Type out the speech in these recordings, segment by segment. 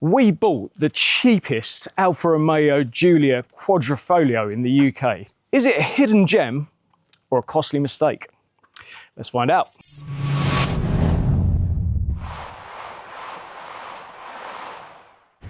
We bought the cheapest Alfa Romeo Giulia Quadrifoglio in the UK. Is it a hidden gem or a costly mistake? Let's find out.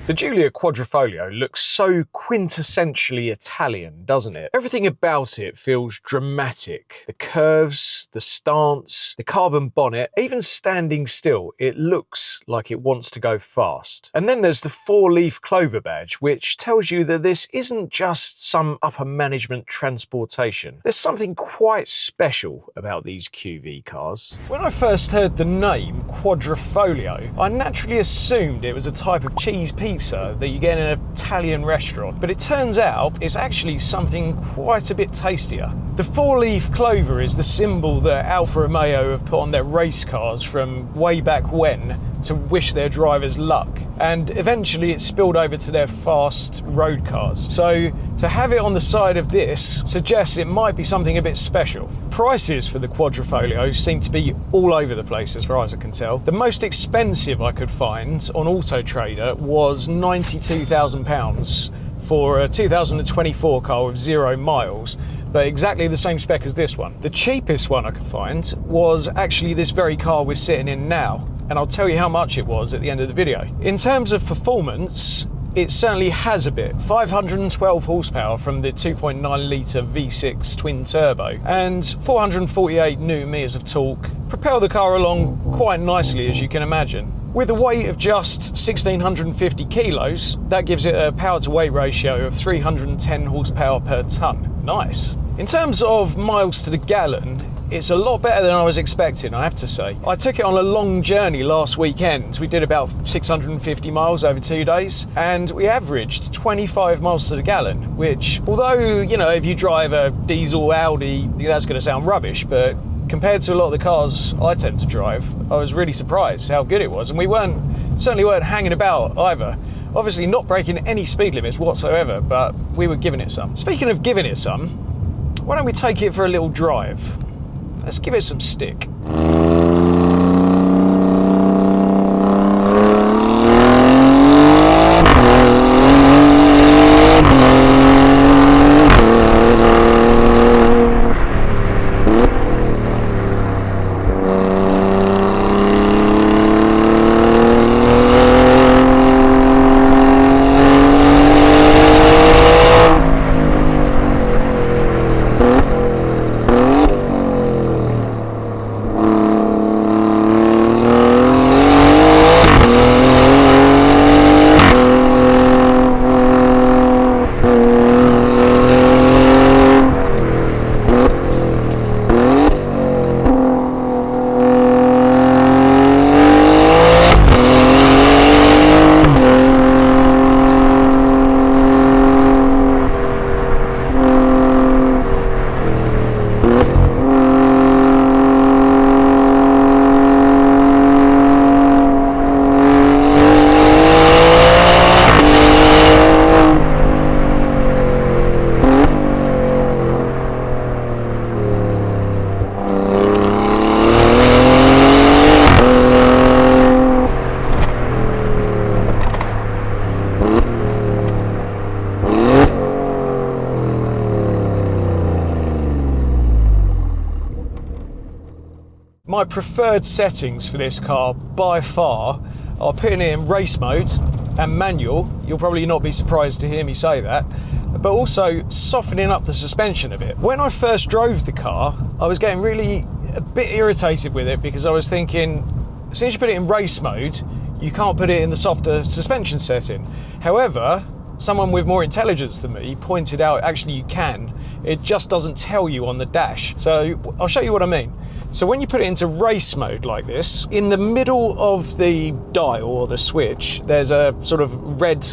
The Giulia Quadrifoglio looks so quintessentially Italian, doesn't it? Everything about it feels dramatic. The curves, the stance, the carbon bonnet, even standing still, it looks like it wants to go fast. And then there's the 4-leaf clover badge, which tells you that this isn't just some upper management transportation. There's something quite special about these QV cars. When I first heard the name Quadrifoglio, I naturally assumed it was a type of cheese pizza that you get in an Italian restaurant, but it turns out it's actually something quite a bit tastier. The 4-leaf clover is the symbol that Alfa Romeo have put on their race cars from way back when to wish their drivers luck, and eventually it spilled over to their fast road cars. So to have it on the side of this suggests it might be something a bit special. Prices for the Quadrifoglio seem to be all over the place as far as I can tell. The most expensive I could find on Auto Trader was £92,000 for a 2024 car with 0 miles, but exactly the same spec as this one. The cheapest one I could find was actually this very car we're sitting in now, and I'll tell you how much it was at the end of the video. In terms of performance, it certainly has a bit. 512 horsepower from the 2.9 litre V6 twin turbo and 448 newton meters of torque propel the car along quite nicely, as you can imagine. With a weight of just 1,650 kilos, that gives it a power to weight ratio of 310 horsepower per tonne. Nice. In terms of miles to the gallon, it's a lot better than I was expecting, I have to say. I took it on a long journey last weekend. We did about 650 miles over 2 days, and we averaged 25 miles to the gallon, which, although, you know, if you drive a diesel Audi, that's going to sound rubbish, but compared to a lot of the cars I tend to drive, I was really surprised how good it was. And we certainly weren't hanging about either. Obviously not breaking any speed limits whatsoever, but we were giving it some. Speaking of giving it some, why don't we take it for a little drive? Let's give it some stick. My preferred settings for this car by far are putting it in race mode and manual. You'll probably not be surprised to hear me say that, but also softening up the suspension a bit. When I first drove the car, I was getting really a bit irritated with it because I was thinking, as soon as you put it in race mode, you can't put it in the softer suspension setting. However, someone with more intelligence than me pointed out actually you can. It just doesn't tell you on the dash. So I'll show you what I mean. So when you put it into race mode like this, in the middle of the dial or the switch, there's a sort of red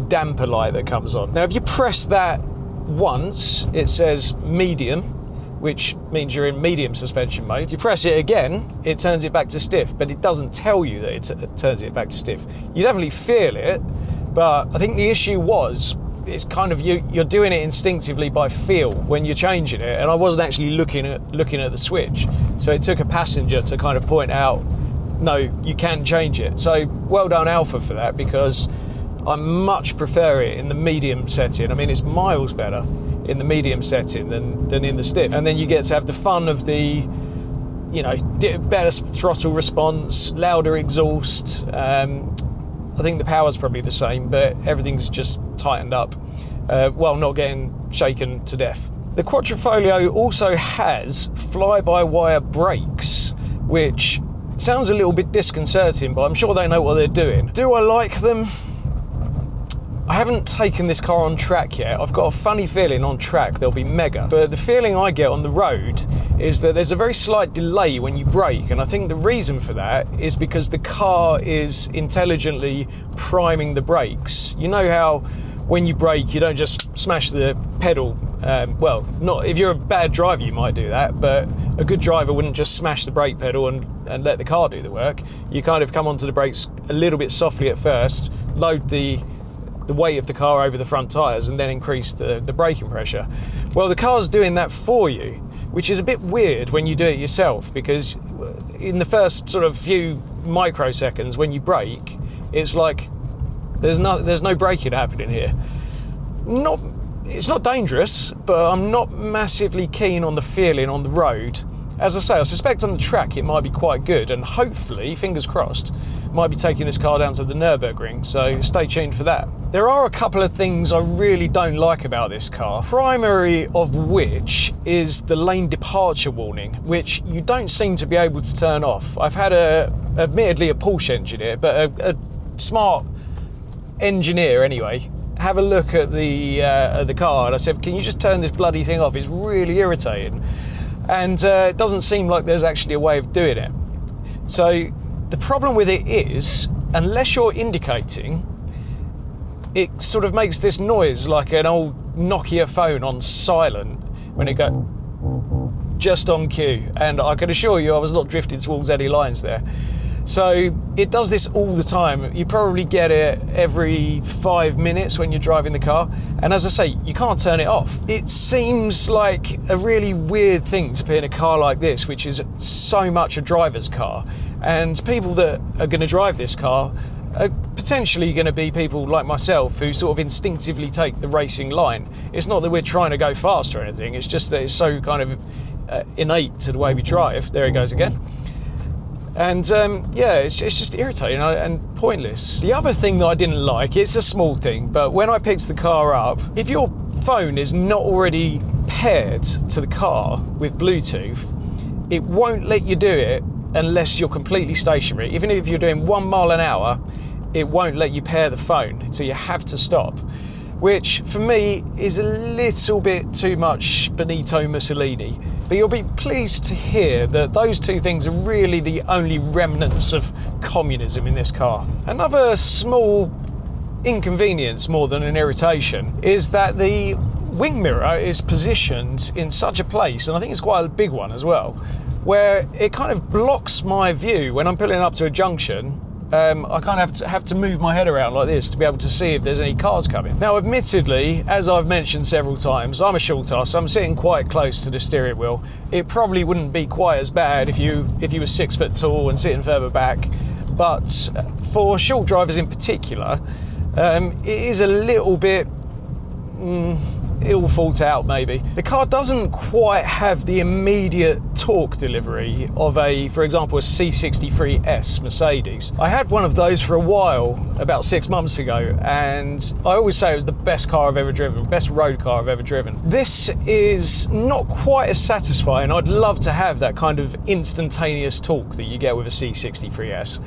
damper light that comes on. Now if you press that once, it says medium, which means you're in medium suspension mode. You press it again, it turns it back to stiff, but it doesn't tell you that it turns it back to stiff. You definitely feel it, but I think the issue was it's kind of you're doing it instinctively by feel when you're changing it, and I wasn't actually looking at the switch, so it took a passenger to kind of point out, no, you can change it. So well done Alfa for that, because I much prefer it in the medium setting. I mean, it's miles better in the medium setting than in the stiff. And then you get to have the fun of the, you know, better throttle response, louder exhaust. I think the power's probably the same, but everything's just tightened up while not getting shaken to death. The Quadrifoglio also has fly-by-wire brakes, which sounds a little bit disconcerting, but I'm sure they know what they're doing. Do I like them? I haven't taken this car on track yet. I've got a funny feeling on track they'll be mega, but the feeling I get on the road is that there's a very slight delay when you brake, and I think the reason for that is because the car is intelligently priming the brakes. You know how when you brake, you don't just smash the pedal. Well, not if you're a bad driver, you might do that, but a good driver wouldn't just smash the brake pedal and let the car do the work. You kind of come onto the brakes a little bit softly at first, load the weight of the car over the front tyres, and then increase the braking pressure. Well, the car's doing that for you, which is a bit weird when you do it yourself, because in the first sort of few microseconds when you brake, it's like there's no braking happening here. It's not dangerous, but I'm not massively keen on the feeling on the road. As I say, I suspect on the track it might be quite good, and hopefully, fingers crossed, might be taking this car down to the Nürburgring, so stay tuned for that. There are a couple of things I really don't like about this car, primary of which is the lane departure warning, which you don't seem to be able to turn off. I've had admittedly a Porsche engineer, but a smart engineer anyway, have a look at the car, and I said, can you just turn this bloody thing off? It's really irritating. And it doesn't seem like there's actually a way of doing it. So the problem with it is, unless you're indicating, it sort of makes this noise like an old Nokia phone on silent when it goes just on cue. And I can assure you I was not drifting towards any lines there. So it does this all the time. You probably get it every 5 minutes when you're driving the car. And as I say, you can't turn it off. It seems like a really weird thing to put in a car like this, which is so much a driver's car. And people that are going to drive this car are potentially going to be people like myself who sort of instinctively take the racing line. It's not that we're trying to go fast or anything. It's just that it's so kind of innate to the way we drive. There it goes again. And yeah, it's just irritating and pointless. The other thing that I didn't like, it's a small thing, but when I picked the car up, if your phone is not already paired to the car with Bluetooth, it won't let you do it unless you're completely stationary. Even if you're doing 1 mile an hour, it won't let you pair the phone, so you have to stop. Which for me is a little bit too much Benito Mussolini. But you'll be pleased to hear that those two things are really the only remnants of communism in this car. Another small inconvenience more than an irritation is that the wing mirror is positioned in such a place, and I think it's quite a big one as well, where it kind of blocks my view when I'm pulling up to a junction. I kind of have to move my head around like this to be able to see if there's any cars coming. Now, admittedly, as I've mentioned several times, I'm a short ass. I'm sitting quite close to the steering wheel. It probably wouldn't be quite as bad if you were 6 foot tall and sitting further back. But for short drivers in particular, it is a little bit ill thought out maybe. The car doesn't quite have the immediate torque delivery of for example, a C63 S Mercedes. I had one of those for a while, about 6 months ago, and I always say it was the best car I've ever driven, best road car I've ever driven. This is not quite as satisfying. I'd love to have that kind of instantaneous torque that you get with a C63 S.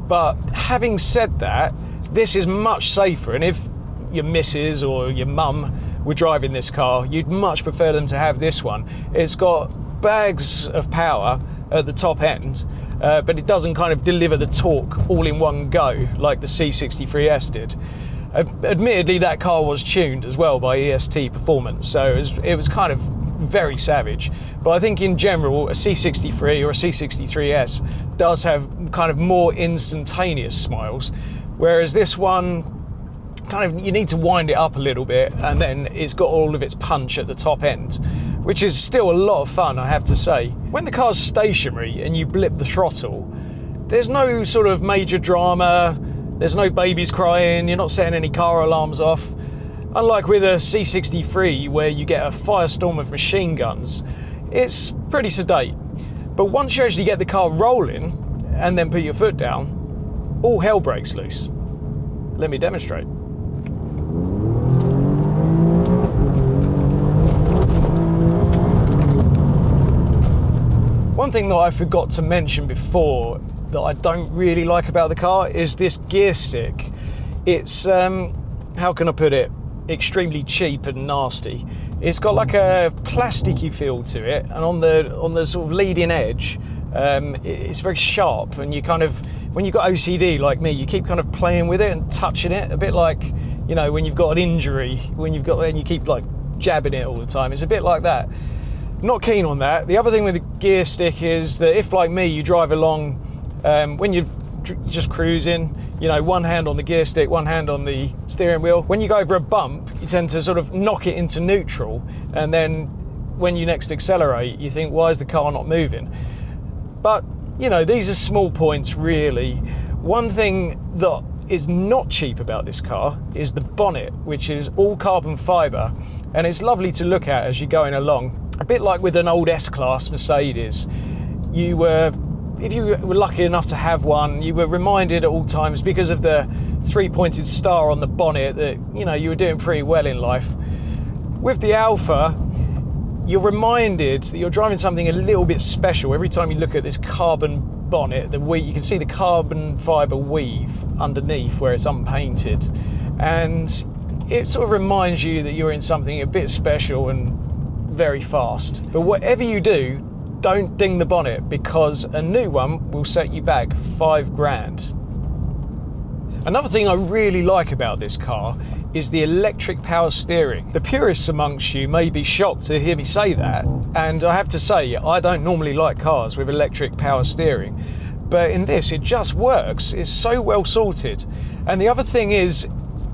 But having said that, this is much safer, and if your missus or your mum were driving this car, you'd much prefer them to have this one. It's got bags of power at the top end, but it doesn't kind of deliver the torque all in one go like the C63S did. Admittedly, that car was tuned as well by EST Performance, so it was kind of very savage. But I think in general, a C63 or a C63S does have kind of more instantaneous smiles, whereas this one, kind of, you need to wind it up a little bit, and then it's got all of its punch at the top end, which is still a lot of fun, I have to say. When the car's stationary and you blip the throttle, there's no sort of major drama. There's no babies crying, you're not setting any car alarms off. Unlike with a C63 where you get a firestorm of machine guns, it's pretty sedate. But once you actually get the car rolling and then put your foot down, all hell breaks loose. Let me demonstrate. One thing that I forgot to mention before that I don't really like about the car is this gear stick. It's, how can I put it, extremely cheap and nasty. It's got like a plasticky feel to it, and on the sort of leading edge, it's very sharp, and you kind of, when you've got OCD like me, you keep kind of playing with it and touching it, a bit like, you know, when you've got an injury, when you've got, and you keep like jabbing it all the time. It's a bit like that. Not keen on that. The other thing with the gear stick is that if, like me, you drive along, when you're just cruising, you know, one hand on the gear stick, one hand on the steering wheel. When you go over a bump, you tend to sort of knock it into neutral, and then when you next accelerate, you think, why is the car not moving? But, you know, these are small points, really. One thing that is not cheap about this car is the bonnet, which is all carbon fibre, and it's lovely to look at as you're going along. A bit like with an old S-Class Mercedes. If you were lucky enough to have one, you were reminded at all times, because of the three-pointed star on the bonnet, that, you know, you were doing pretty well in life. With the Alfa, you're reminded that you're driving something a little bit special every time you look at this carbon bonnet. You can see the carbon fibre weave underneath where it's unpainted, and it sort of reminds you that you're in something a bit special and very fast. But whatever you do, don't ding the bonnet, because a new one will set you back £5,000. Another thing I really like about this car is the electric power steering. The purists amongst you may be shocked to hear me say that, and I have to say, I don't normally like cars with electric power steering, but in this it just works. It's so well sorted. And the other thing is,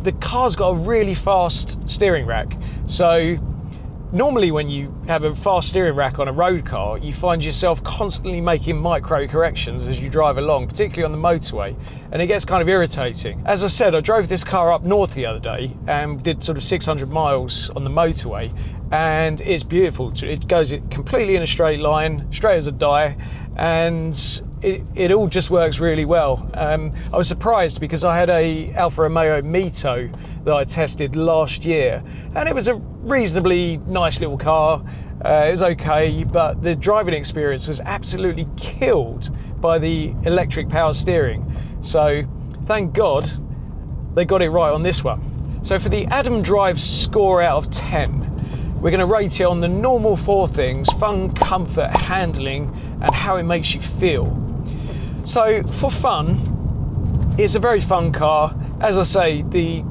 the car's got a really fast steering rack. So normally when you have a fast steering rack on a road car, you find yourself constantly making micro corrections as you drive along, particularly on the motorway, and it gets kind of irritating. As I said, I drove this car up north the other day and did sort of 600 miles on the motorway, and it's beautiful. It goes completely in a straight line, straight as a die, and it all just works really well. I was surprised because I had a Alfa Romeo Mito that I tested last year, and it was a reasonably nice little car. It was okay, but the driving experience was absolutely killed by the electric power steering. So thank God they got it right on this one. So for the Adam Drive score out of 10, we're going to rate it on the normal 4 things: fun, comfort, handling, and how it makes you feel. So for fun, it's a very fun car. As I say, the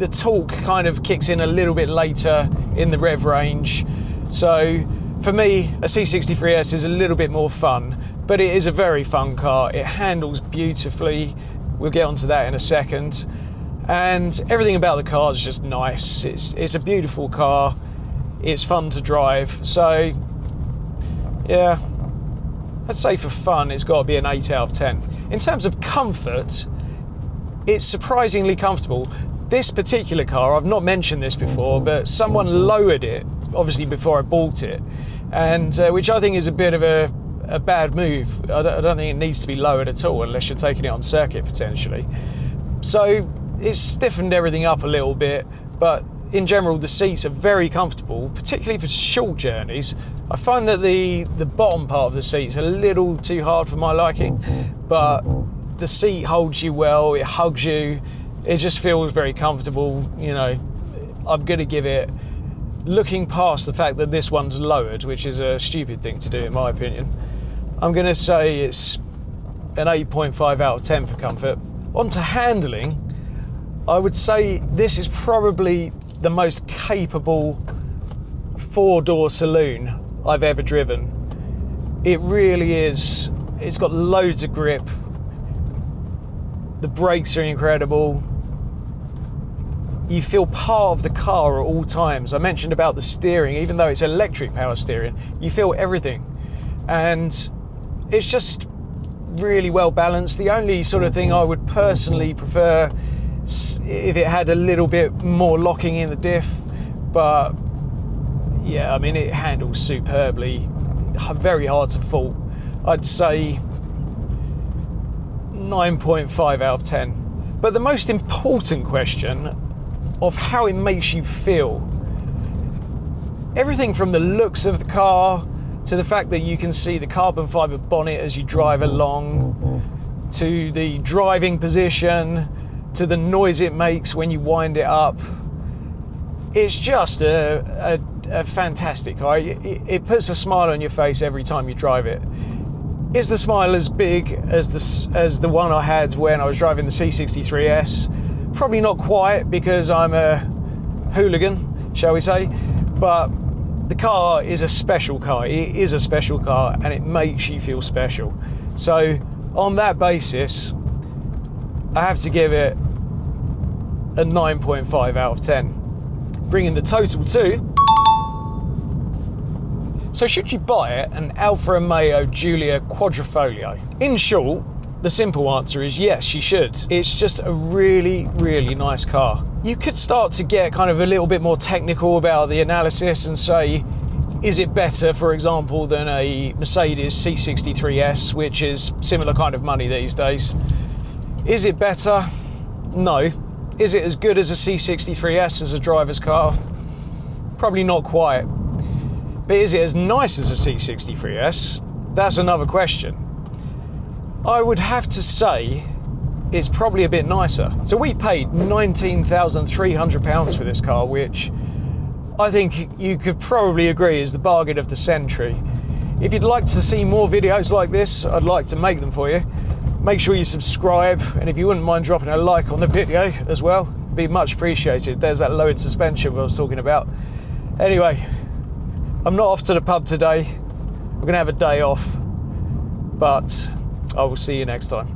torque kind of kicks in a little bit later in the rev range. So for me, a C63S is a little bit more fun, but it is a very fun car. It handles beautifully. We'll get onto that in a second. And everything about the car is just nice. It's a beautiful car. It's fun to drive. So yeah, I'd say for fun, it's got to be an 8 out of 10. In terms of comfort, it's surprisingly comfortable. This particular car, I've not mentioned this before, but someone lowered it, obviously before I bought it, and which I think is a bit of a bad move. I don't think it needs to be lowered at all, unless you're taking it on circuit potentially. So it's stiffened everything up a little bit, but in general, the seats are very comfortable, particularly for short journeys. I find that the bottom part of the seat's a little too hard for my liking, but the seat holds you well, it hugs you, it just feels very comfortable. You know, I'm going to give it, looking past the fact that this one's lowered, which is a stupid thing to do in my opinion, I'm going to say it's an 8.5 out of 10 for comfort. On to handling, I would say this is probably the most capable 4-door saloon I've ever driven. It really is. It's got loads of grip. The brakes are incredible. You feel part of the car at all times. I mentioned about the steering, even though it's electric power steering, you feel everything. And it's just really well balanced. The only sort of thing I would personally prefer if it had a little bit more locking in the diff, but yeah, I mean, it handles superbly. Very hard to fault. I'd say 9.5 out of 10. But the most important question of how it makes you feel, everything from the looks of the car to the fact that you can see the carbon fibre bonnet as you drive along, to the driving position, to the noise it makes when you wind it up. It's just a fantastic car. It puts a smile on your face every time you drive it. Is the smile as big as the one I had when I was driving the C63 S? Probably not quite, because I'm a hooligan, shall we say, but the car is a special car. It is a special car, and it makes you feel special. So on that basis, I have to give it a 9.5 out of 10, bringing the total to... So should you buy it, an Alfa Romeo Giulia Quadrifoglio? In short, the simple answer is yes, you should. It's just a really, really nice car. You could start to get kind of a little bit more technical about the analysis and say, is it better, for example, than a Mercedes C63 S, which is similar kind of money these days? Is it better? No. Is it as good as a C63 S as a driver's car? Probably not quite. But is it as nice as a C63 S? That's another question. I would have to say it's probably a bit nicer. So we paid £19,300 for this car, which I think you could probably agree is the bargain of the century. If you'd like to see more videos like this, I'd like to make them for you. Make sure you subscribe, and if you wouldn't mind dropping a like on the video as well, it'd be much appreciated. There's that lowered suspension I was talking about. Anyway, I'm not off to the pub today. I'm gonna have a day off, but I will see you next time.